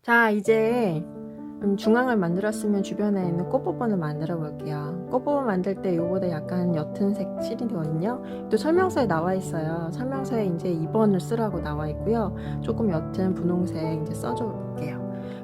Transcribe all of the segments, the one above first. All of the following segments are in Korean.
자, 이제 중앙을 만들었으면 주변에 있는 꽃부분을 만들어 볼게요. 꽃부분 만들 때 요거보다 약간 옅은 색 실이거든요. 또 설명서에 나와 있어요. 설명서에 이제 2번을 쓰라고 나와 있고요. 조금 옅은 분홍색 이제 써줘 볼게요.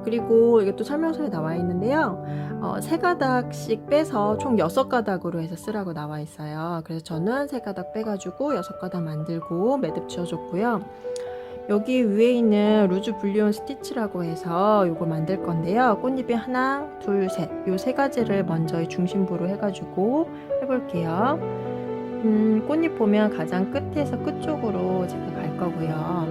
그리고 이게 또 설명서에 나와 있는데요. 3가닥씩 빼서 총 6가닥으로 해서 쓰라고 나와 있어요. 그래서 저는 3가닥 빼가지고 6가닥 만들고 매듭 지어줬고요. 여기 위에 있는 루즈 불리온 스티치라고 해서 이거 만들 건데요. 꽃잎이 하나, 둘, 셋. 요 3가지를 먼저 중심부로 해가지고 해볼게요. 꽃잎 보면 가장 끝에서 끝쪽으로 제가 갈 거고요.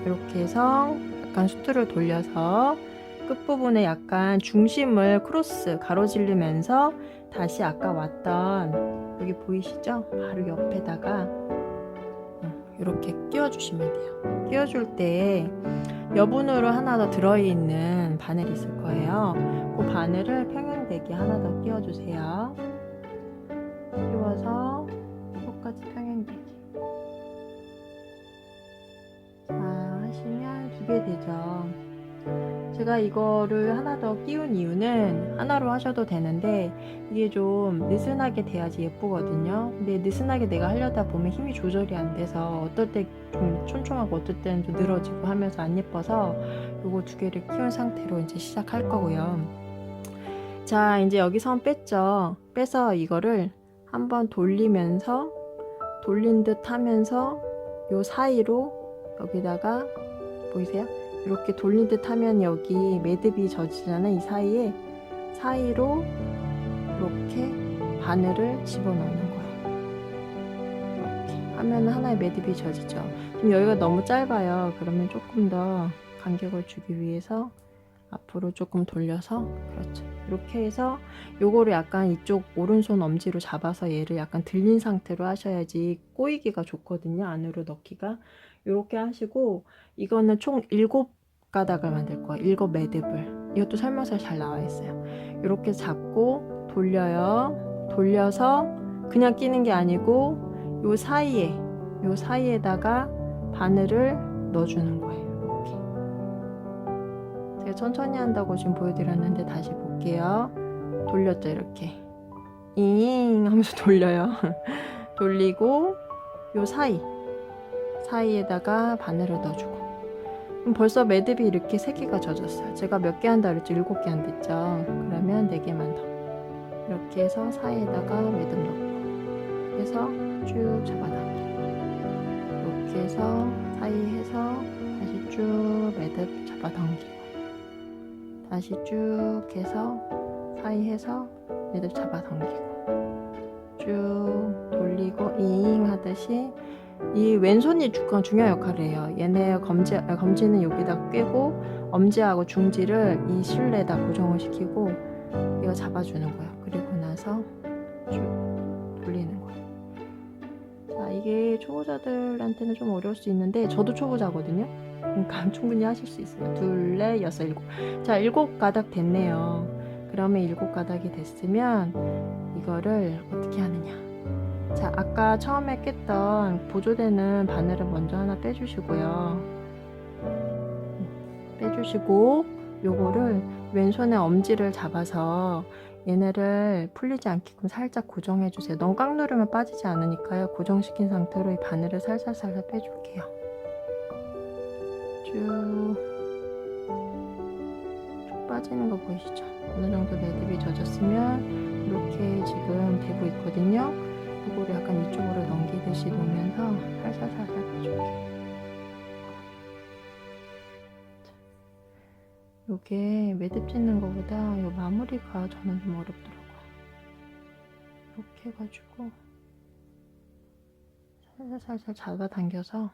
이렇게 해서 약간 수트를 돌려서 끝부분에 약간 중심을 크로스 가로지르면서 다시 아까 왔던 여기 보이시죠? 바로 옆에다가 이렇게 끼워주시면 돼요. 끼워줄 때 여분으로 하나 더 들어있는 바늘이 있을 거예요. 그 바늘을 평행되게 하나 더 끼워주세요. 끼워서 똑같이 평행되게. 자, 하시면 2개 되죠. 제가 이거를 하나 더 끼운 이유는 하나로 하셔도 되는데 이게 좀 느슨하게 돼야지 예쁘거든요. 근데 느슨하게 내가 하려다 보면 힘이 조절이 안 돼서 어떨 때 좀 촘촘하고 어떨 때는 좀 늘어지고 하면서 안 예뻐서 요거 2개를 끼운 상태로 이제 시작할 거고요. 자, 이제 여기 선 뺐죠. 빼서 이거를 한번 돌리면서 돌린 듯 하면서 요 사이로 여기다가 보이세요? 이렇게 돌린 듯 하면 여기 매듭이 젖지잖아요. 이 사이로 이렇게 바늘을 집어넣는 거예요. 이렇게 하면 하나의 매듭이 젖이죠. 지금 여기가 너무 짧아요. 그러면 조금 더 간격을 주기 위해서 앞으로 조금 돌려서, 그렇죠. 이렇게 해서 요거를 약간 이쪽 오른손 엄지로 잡아서 얘를 약간 들린 상태로 하셔야지 꼬이기가 좋거든요. 안으로 넣기가. 이렇게 하시고, 이거는 총 7가닥을 만들 거예요. 7매듭을. 이것도 설명서에 잘 나와 있어요. 이렇게 잡고 돌려요. 돌려서 그냥 끼는 게 아니고 요 사이에다가 바늘을 넣어주는 거예요. 제가 천천히 한다고 지금 보여드렸는데 다시 볼게요. 돌렸죠, 이렇게. 잉 하면서 돌려요. 돌리고 요 사이에다가 바늘을 넣어주고. 그럼 벌써 매듭이 이렇게 3개가 젖었어요. 제가 몇 개 한다 그랬죠? 7개 한다 했죠? 그러면 4개만 더. 이렇게 해서 사이에다가 매듭 넣고 해서 쭉 잡아당기고, 이렇게 해서 사이에서 다시 쭉 매듭 잡아당기고, 다시 쭉 해서 사이에서 매듭 잡아당기고, 쭉 돌리고 잉 하듯이. 이 왼손이 중요한 역할을 해요. 얘네 검지는 여기다 꿰고 엄지하고 중지를 이 실내에다 고정을 시키고 이거 잡아주는 거예요. 그리고 나서 쭉 돌리는 거예요. 자, 이게 초보자들한테는 좀 어려울 수 있는데 저도 초보자거든요. 그러니까 충분히 하실 수 있어요. 2, 4, 6, 7. 자, 7가닥 됐네요. 그러면 7가닥이 됐으면 이거를 어떻게 하느냐. 자, 아까 처음에 깼던 보조되는 바늘을 먼저 하나 빼주시고요. 빼주시고 요거를 왼손에 엄지를 잡아서 얘네를 풀리지 않게끔 살짝 고정해주세요. 너무 꽉 누르면 빠지지 않으니까요. 고정시킨 상태로 이 바늘을 살살 빼줄게요. 쭉 빠지는 거 보이시죠? 어느 정도 매듭이 젖었으면 이렇게 지금 되고 있거든요. 이거를 약간 이쪽으로 넘기듯이 놓으면서 살살 빼줄게요. 요게 매듭 짓는 거보다 요 마무리가 저는 좀 어렵더라고요. 이렇게 해가지고 살살 잡아당겨서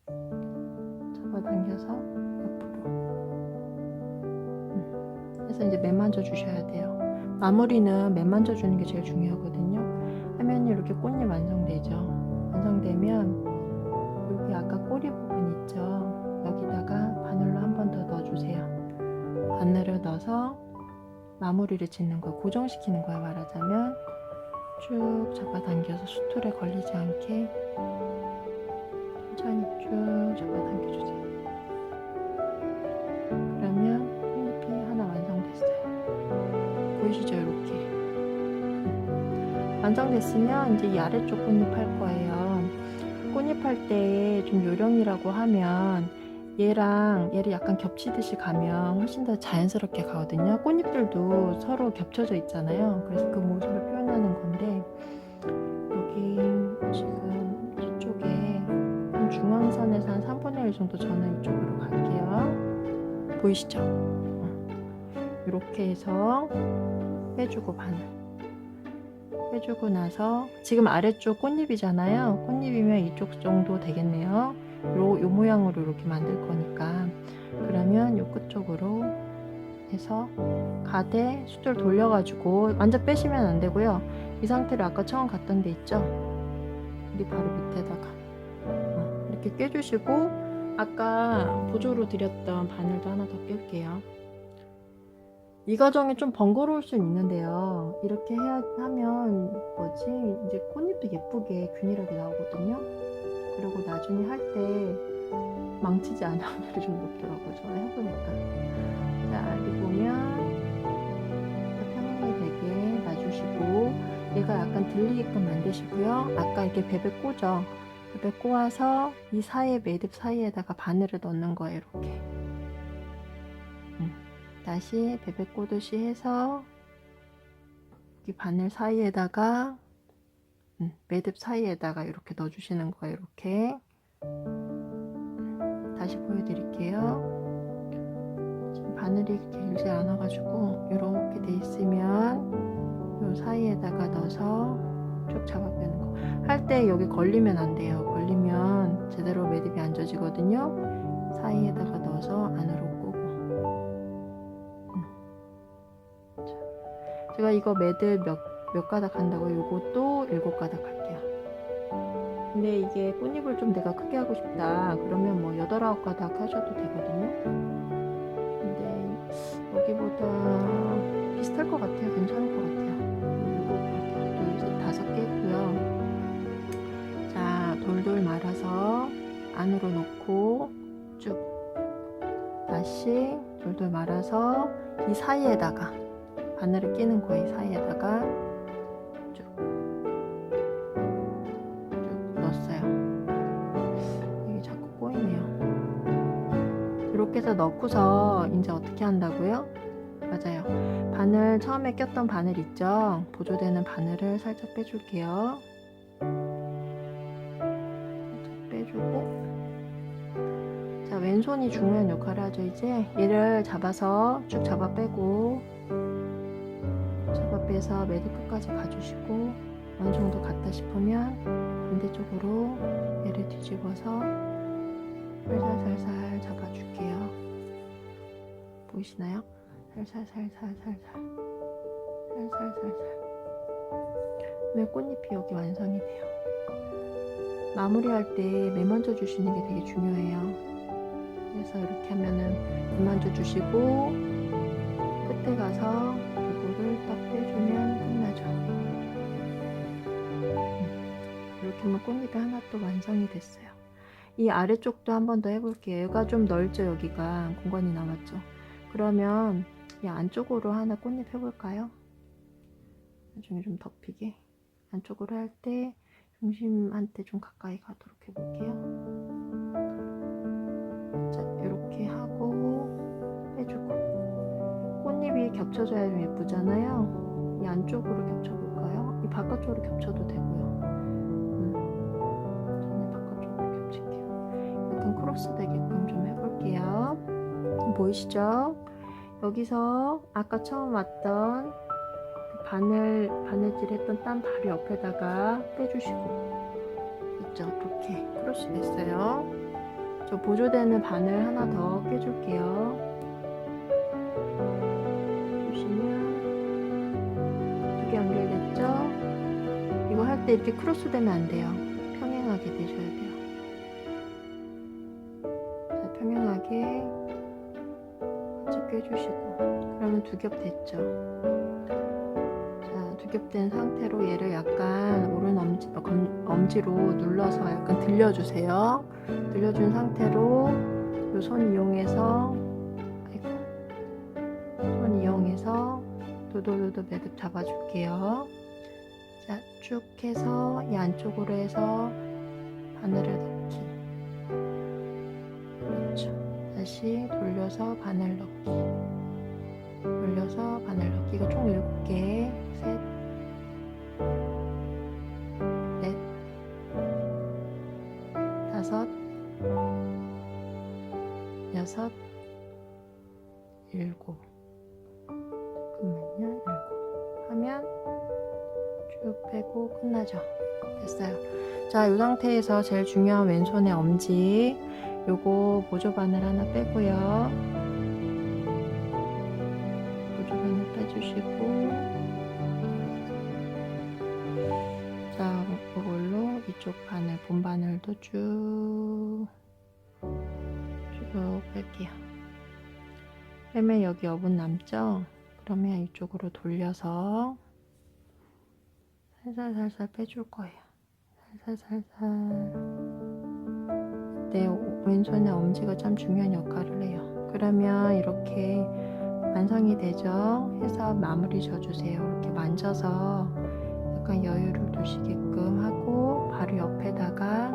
옆으로 해서 이제 맨 만져 주셔야 돼요. 마무리는 맨 만져 주는 게 제일 중요하거든요. 하면 이렇게 꽃잎 완성되죠. 완성되면 여기 아까 꼬리 부분 있죠. 여기다가 바늘로 한 번 더 넣어주세요. 바늘을 넣어서 마무리를 짓는 거예요. 고정시키는 거예요. 말하자면 쭉 잡아당겨서 수틀에 걸리지 않게 천천히 쭉 잡아당겨주세요. 보이시죠? 이렇게 완성됐으면 이제 이 아래쪽 꽃잎 할 거예요. 꽃잎 할 때 좀 요령이라고 하면 얘를 약간 겹치듯이 가면 훨씬 더 자연스럽게 가거든요. 꽃잎들도 서로 겹쳐져 있잖아요. 그래서 그 모습을 표현하는 건데, 여기 지금 이쪽에 한 중앙선에서 한 3분의 1 정도 저는 이쪽으로 갈게요. 보이시죠? 이렇게 해서 빼주고 바늘 빼주고 나서, 지금 아래쪽 꽃잎이잖아요. 꽃잎이면 이쪽 정도 되겠네요. 요 모양으로 이렇게 만들 거니까. 그러면 요 끝쪽으로 해서 가대 숫줄 돌려가지고, 완전 빼시면 안 되고요. 이 상태로 아까 처음 갔던 데 있죠? 여기 바로 밑에다가 이렇게 껴주시고, 아까 보조로 드렸던 바늘도 하나 더 낄게요. 이 과정이 좀 번거로울 수 있는데요. 이렇게 하면 이제 꽃잎도 예쁘게 균일하게 나오거든요. 그리고 나중에 할 때 망치지 않을 확률이 좀 높더라고요. 제가 해보니까. 자, 여기 보면 평행이 되게 놔주시고, 얘가 약간 들리게끔 만드시고요. 아까 이렇게 베베 꼬죠. 베베 꼬아서 이 사이에, 매듭 사이에다가 바늘을 넣는 거예요. 이렇게. 다시 베베 꼬듯이 해서 여기 바늘 사이에다가 매듭 사이에다가 이렇게 넣어주시는 거예요. 이렇게. 다시 보여드릴게요. 지금 바늘이 길지 않아가지고 이렇게 돼 있으면 요 사이에다가 넣어서 쭉 잡아 빼는 거. 할 때 여기 걸리면 안 돼요. 걸리면 제대로 매듭이 안 젖이거든요. 사이에다가 넣어서 안으로 꼬고. 제가 이거 매듭 몇 가닥 한다고, 요것도 7가닥 할게요. 근데 이게 꽃잎을 좀 내가 크게 하고 싶다 그러면 뭐 8, 9가닥 하셔도 되거든요. 근데 여기보다 비슷할 것 같아요. 괜찮을 것 같아요. 7, 8, 5개 했고요. 자, 돌돌 말아서 안으로 넣고 쭉 다시 돌돌 말아서 이 사이에다가 바늘을 끼는 거예요. 이 사이에다가 쭉 넣었어요. 이게 자꾸 꼬이네요. 이렇게 해서 넣고서 이제 어떻게 한다고요? 맞아요. 바늘, 처음에 꼈던 바늘 있죠? 보조되는 바늘을 살짝 빼줄게요. 살짝 빼주고, 자, 왼손이 중요한 역할을 하죠. 이제 얘를 잡아서 쭉 잡아 빼고, 빼서 매듭 끝까지 가주시고, 어느 정도 갔다 싶으면 반대쪽으로 얘를 뒤집어서 살살살살 잡아줄게요. 보이시나요? 살살살살살살 그러면 꽃잎이 여기 완성이 돼요. 마무리할 때 매만져 주시는 게 되게 중요해요. 그래서 이렇게 하면은 매만져 주시고, 끝에 가서 이거를 딱 빼주면 끝나죠. 이렇게 하면 꽃잎이 하나 또 완성이 됐어요. 이 아래쪽도 한 번 더 해볼게요. 얘가 좀 넓죠. 여기가 공간이 남았죠. 그러면 이 안쪽으로 하나 꽃잎 해볼까요? 나중에 좀 덮이게. 안쪽으로 할 때 중심한테 좀 가까이 가도록 해볼게요. 자, 이렇게 하고 빼주고. 꽃잎이 겹쳐져야 좀 예쁘잖아요. 이 안쪽으로 겹쳐볼까요? 이 바깥쪽으로 겹쳐도 되고요. 저는 바깥쪽으로 겹칠게요. 약간 크로스 되게끔 좀 해볼게요. 보이시죠? 여기서 아까 처음 왔던 그 바늘질 했던 땀 바로 옆에다가 빼주시고, 있죠? 이렇게 크로스 됐어요. 저 보조되는 바늘 하나 더 껴줄게요. 보시면 2개 연결됐죠? 이거 할 때 이렇게 크로스 되면 안 돼요. 평행하게 되셔야 돼요. 자, 평행하게 같이 껴주시고, 그러면 2겹 됐죠? 자, 2겹 된 상태로 얘를 약간 오른 엄지로 눌러서 약간 들려주세요. 들려준 상태로 이 손 이용해서 도도도도 매듭 잡아줄게요. 자, 쭉 해서 이 안쪽으로 해서 바늘을 넣기. 그렇죠. 다시 돌려서 바늘 넣기. 돌려서 바늘 넣기. 이거 총 7개. 셋, 넷, 다섯, 여섯, 일곱. 잠깐만요. 일곱. 하면 쭉 빼고 끝나죠. 됐어요. 자, 이 상태에서 제일 중요한 왼손의 엄지, 요거 보조바늘 하나 빼고요. 보조바늘 빼주시고, 자, 이걸로 이쪽 바늘, 본 바늘도 쭉 뺄게요. 빼면 여기 여분 남죠? 그러면 이쪽으로 돌려서 살살 빼줄 거예요. 살살. 네, 왼손의 엄지가 참 중요한 역할을 해요. 그러면 이렇게 완성이 되죠? 해서 마무리 져주세요. 이렇게 만져서 약간 여유를 두시게끔 하고 바로 옆에다가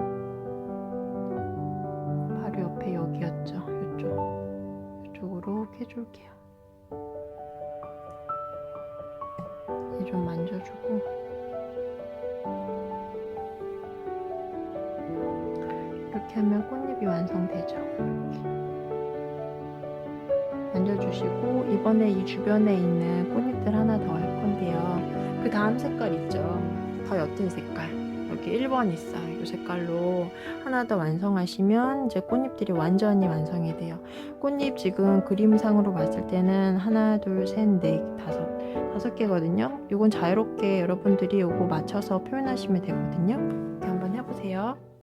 바로 옆에 여기였죠? 이쪽으로 해줄게요. 좀 만져주고 이렇게 하면 꽃잎이 완성되죠. 만져주시고 이번에 이 주변에 있는 꽃잎들 하나 더 할 건데요. 그 다음 색깔 있죠? 더 옅은 색깔. 여기 1번 있어요. 이 색깔로 하나 더 완성하시면 이제 꽃잎들이 완전히 완성이 돼요. 꽃잎 지금 그림상으로 봤을 때는 하나, 둘, 셋, 넷, 다섯 개거든요. 이건 자유롭게 여러분들이 요거 맞춰서 표현하시면 되거든요. 이렇게 한번 해보세요.